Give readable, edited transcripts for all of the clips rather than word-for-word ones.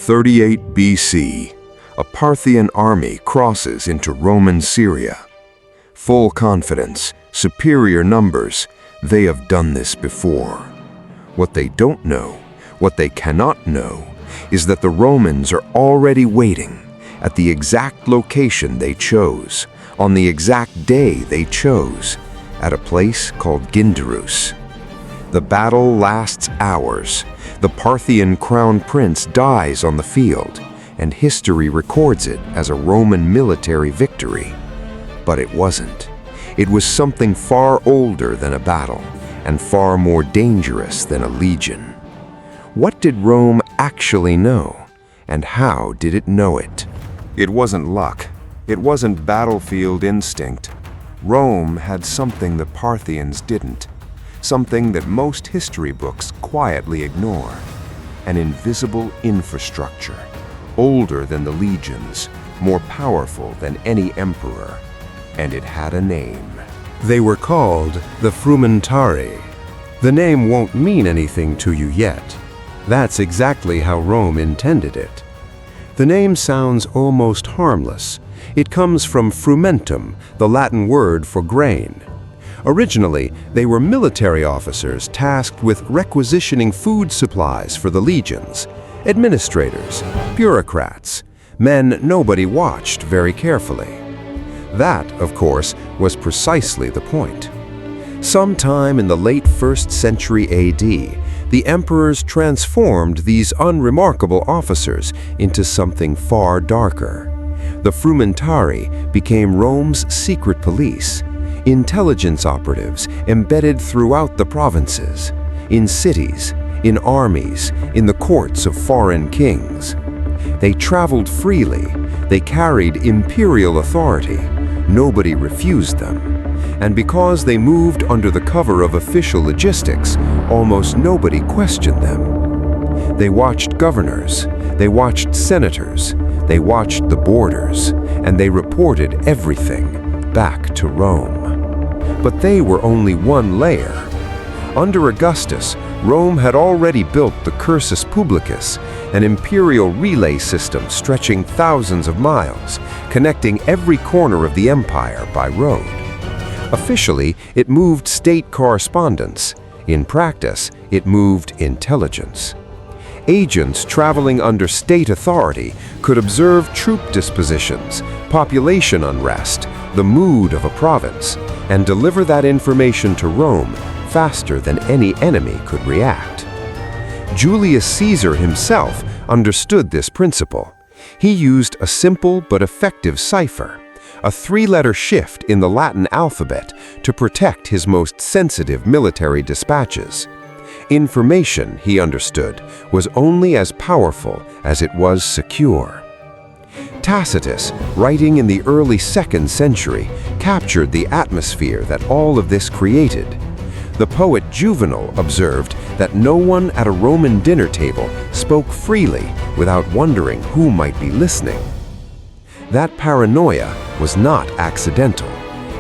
38 BC, a Parthian army crosses into Roman Syria. Full confidence, superior numbers, they have done this before. What they don't know, what they cannot know, is that the Romans are already waiting at the exact location they chose, on the exact day they chose, at a place called Gindarus. The battle lasts hours. The Parthian crown prince dies on the field, and history records it as a Roman military victory. But it wasn't. It was something far older than a battle, and far more dangerous than a legion. What did Rome actually know, and how did it know it? It wasn't luck. It wasn't battlefield instinct. Rome had something the Parthians didn't. Something that most history books quietly ignore. An invisible infrastructure, older than the legions, more powerful than any emperor. And it had a name. They were called the Frumentarii. The name won't mean anything to you yet. That's exactly how Rome intended it. The name sounds almost harmless. It comes from frumentum, the Latin word for grain. Originally, they were military officers tasked with requisitioning food supplies for the legions, administrators, bureaucrats, men nobody watched very carefully. That, of course, was precisely the point. Sometime in the late 1st century AD, the emperors transformed these unremarkable officers into something far darker. The Frumentarii became Rome's secret police, intelligence operatives embedded throughout the provinces, in cities, in armies, in the courts of foreign kings. They traveled freely, they carried imperial authority, nobody refused them. And because they moved under the cover of official logistics, almost nobody questioned them. They watched governors, they watched senators, they watched the borders, and they reported everything back to Rome. But they were only one layer. Under Augustus, Rome had already built the Cursus Publicus, an imperial relay system stretching thousands of miles, connecting every corner of the empire by road. Officially, it moved state correspondence. In practice, it moved intelligence. Agents traveling under state authority could observe troop dispositions, population unrest, the mood of a province, and deliver that information to Rome faster than any enemy could react. Julius Caesar himself understood this principle. He used a simple but effective cipher, a 3-letter shift in the Latin alphabet, to protect his most sensitive military dispatches. Information, he understood, was only as powerful as it was secure. Tacitus, writing in the early 2nd century, captured the atmosphere that all of this created. The poet Juvenal observed that no one at a Roman dinner table spoke freely without wondering who might be listening. That paranoia was not accidental.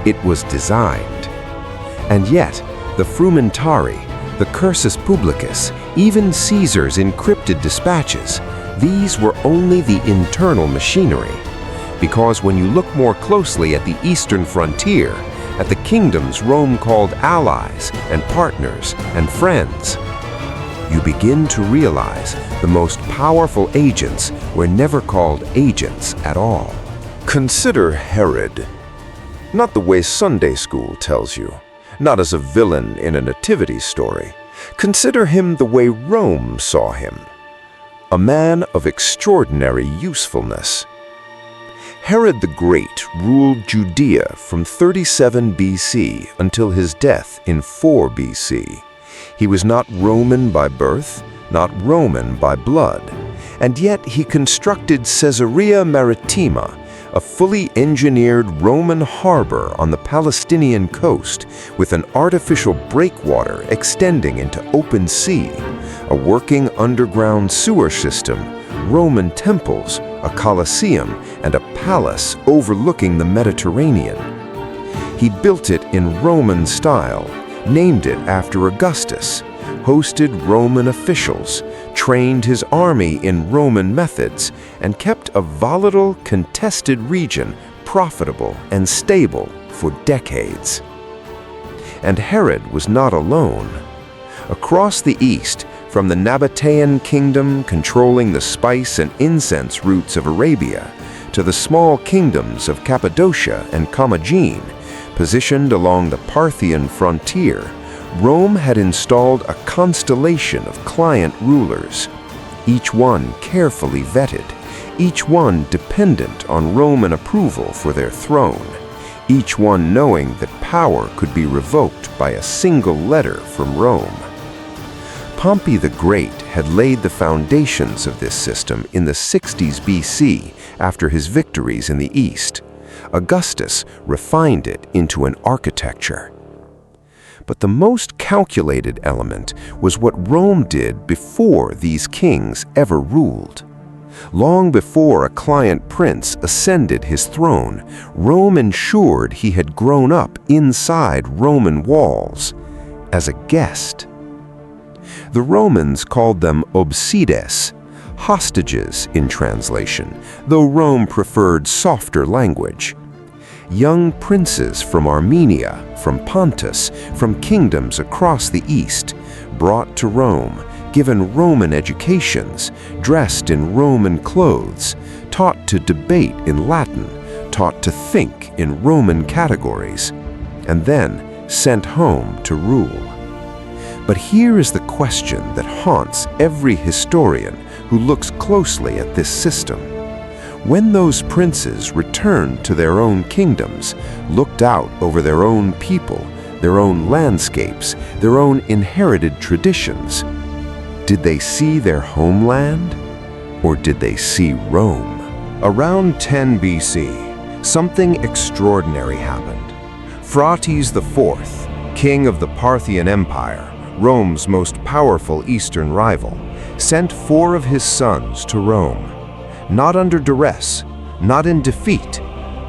It was designed. And yet, the Frumentarii, the Cursus Publicus, even Caesar's encrypted dispatches, these were only the internal machinery. Because when you look more closely at the eastern frontier, at the kingdoms Rome called allies and partners and friends, you begin to realize the most powerful agents were never called agents at all. Consider Herod. Not the way Sunday school tells you, not as a villain in a nativity story. Consider him the way Rome saw him. A man of extraordinary usefulness. Herod the Great ruled Judea from 37 BC until his death in 4 BC. He was not Roman by birth, not Roman by blood, and yet he constructed Caesarea Maritima, a fully engineered Roman harbor on the Palestinian coast with an artificial breakwater extending into open sea, a working underground sewer system, Roman temples, a Colosseum, and a palace overlooking the Mediterranean. He built it in Roman style, named it after Augustus, hosted Roman officials, trained his army in Roman methods, and kept a volatile, contested region profitable and stable for decades. And Herod was not alone. Across the east, from the Nabatean kingdom controlling the spice and incense routes of Arabia, to the small kingdoms of Cappadocia and Commagene, positioned along the Parthian frontier, Rome had installed a constellation of client rulers, each one carefully vetted, each one dependent on Roman approval for their throne, each one knowing that power could be revoked by a single letter from Rome. Pompey the Great had laid the foundations of this system in the 60s BC after his victories in the East. Augustus refined it into an architecture. But the most calculated element was what Rome did before these kings ever ruled. Long before a client prince ascended his throne, Rome ensured he had grown up inside Roman walls, as a guest. The Romans called them Obsides, hostages in translation, though Rome preferred softer language. Young princes from Armenia, from Pontus, from kingdoms across the east, brought to Rome, given Roman educations, dressed in Roman clothes, taught to debate in Latin, taught to think in Roman categories, and then sent home to rule. But here is the question that haunts every historian who looks closely at this system. When those princes returned to their own kingdoms, looked out over their own people, their own landscapes, their own inherited traditions, did they see their homeland, or did they see Rome? Around 10 BC, something extraordinary happened. Phraates IV, king of the Parthian Empire, Rome's most powerful eastern rival, sent 4 of his sons to Rome. Not under duress, not in defeat,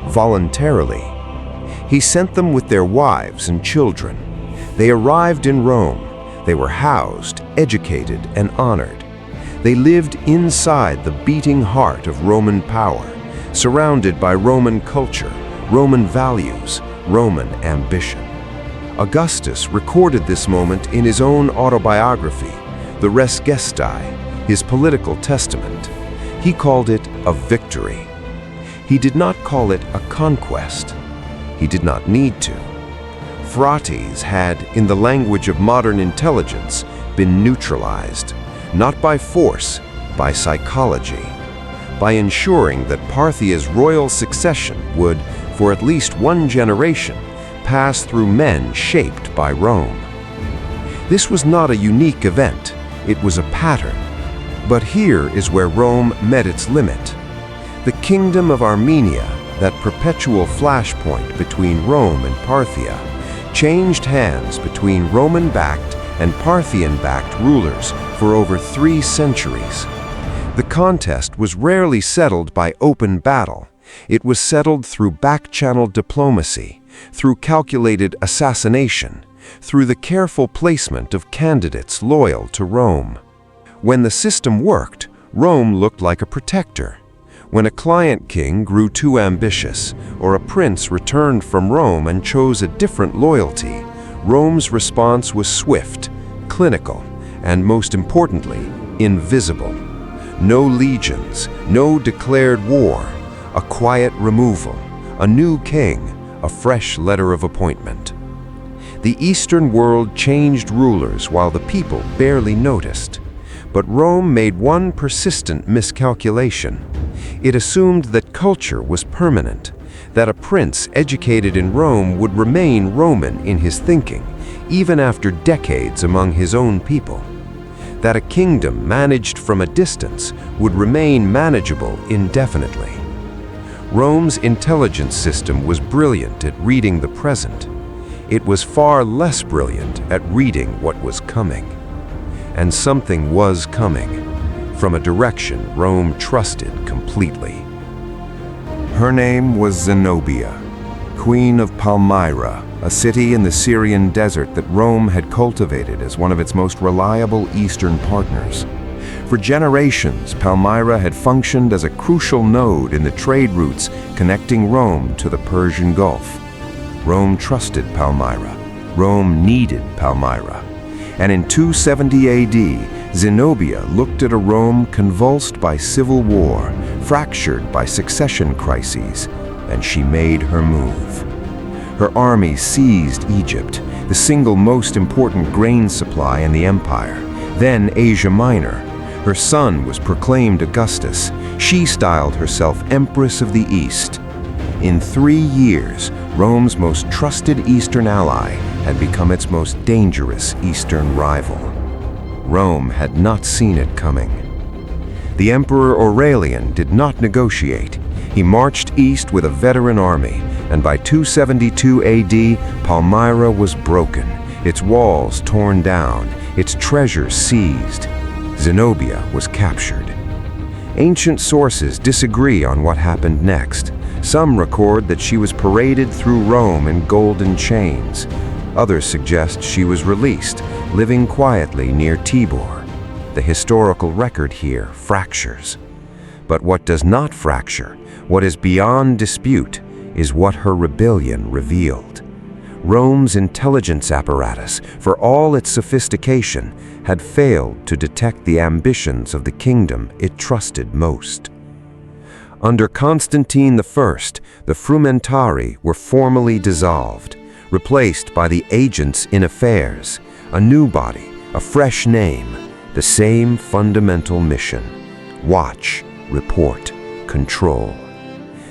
voluntarily. He sent them with their wives and children. They arrived in Rome. They were housed, educated, and honored. They lived inside the beating heart of Roman power, surrounded by Roman culture, Roman values, Roman ambition. Augustus recorded this moment in his own autobiography, the Res Gestae, his political testament. He called it a victory. He did not call it a conquest. He did not need to. Phraates had, in the language of modern intelligence, been neutralized, not by force, by psychology, by ensuring that Parthia's royal succession would, for at least one generation, pass through men shaped by Rome. This was not a unique event, it was a pattern. But here is where Rome met its limit. The kingdom of Armenia, that perpetual flashpoint between Rome and Parthia, changed hands between Roman-backed and Parthian-backed rulers for over 3 centuries. The contest was rarely settled by open battle. It was settled through back-channel diplomacy, through calculated assassination, through the careful placement of candidates loyal to Rome. When the system worked, Rome looked like a protector. When a client king grew too ambitious, or a prince returned from Rome and chose a different loyalty, Rome's response was swift, clinical, and most importantly, invisible. No legions, no declared war, a quiet removal, a new king, a fresh letter of appointment. The Eastern world changed rulers while the people barely noticed. But Rome made one persistent miscalculation. It assumed that culture was permanent, that a prince educated in Rome would remain Roman in his thinking, even after decades among his own people, that a kingdom managed from a distance would remain manageable indefinitely. Rome's intelligence system was brilliant at reading the present. It was far less brilliant at reading what was coming. And something was coming, from a direction Rome trusted completely. Her name was Zenobia, Queen of Palmyra, a city in the Syrian desert that Rome had cultivated as one of its most reliable Eastern partners. For generations, Palmyra had functioned as a crucial node in the trade routes connecting Rome to the Persian Gulf. Rome trusted Palmyra. Rome needed Palmyra. And in 270 AD, Zenobia looked at a Rome convulsed by civil war, fractured by succession crises, and she made her move. Her army seized Egypt, the single most important grain supply in the empire, then Asia Minor. Her son was proclaimed Augustus. She styled herself Empress of the East. In 3 years, Rome's most trusted Eastern ally had become its most dangerous Eastern rival. Rome had not seen it coming. The Emperor Aurelian did not negotiate. He marched east with a veteran army, and by 272 AD, Palmyra was broken, its walls torn down, its treasures seized. Zenobia was captured. Ancient sources disagree on what happened next. Some record that she was paraded through Rome in golden chains. Others suggest she was released, living quietly near Tibur. The historical record here fractures. But what does not fracture, what is beyond dispute, is what her rebellion revealed. Rome's intelligence apparatus, for all its sophistication, had failed to detect the ambitions of the kingdom it trusted most. Under Constantine I, the Frumentarii were formally dissolved, replaced by the agents in affairs, a new body, a fresh name, the same fundamental mission: watch, report, control.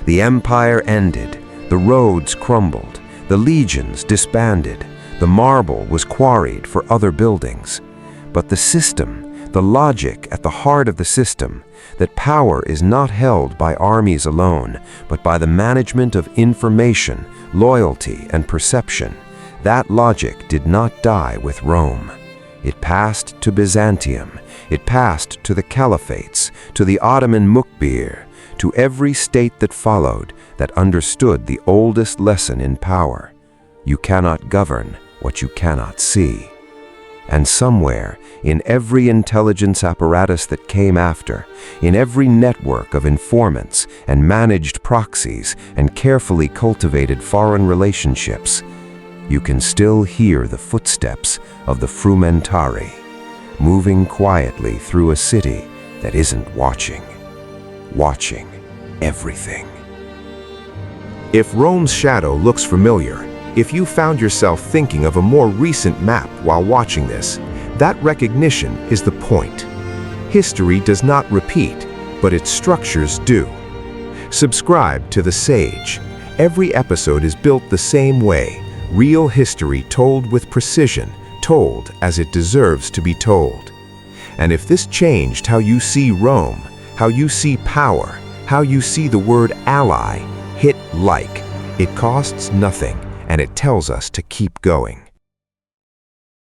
The empire ended, the roads crumbled, the legions disbanded, the marble was quarried for other buildings. But the system, the logic at the heart of the system, that power is not held by armies alone, but by the management of information, loyalty, and perception, that logic did not die with Rome. It passed to Byzantium, it passed to the caliphates, to the Ottoman Mukbir, to every state that followed, that understood the oldest lesson in power: you cannot govern what you cannot see. And somewhere, in every intelligence apparatus that came after, in every network of informants and managed proxies and carefully cultivated foreign relationships, you can still hear the footsteps of the Frumentarii, moving quietly through a city that isn't watching everything. If Rome's shadow looks familiar, if you found yourself thinking of a more recent map while watching this, that recognition is the point. History does not repeat, but its structures do. Subscribe to The Sage. Every episode is built the same way: real history told with precision, told as it deserves to be told. And if this changed how you see Rome, how you see power, how you see the word ally, hit like. It costs nothing, and it tells us to keep going.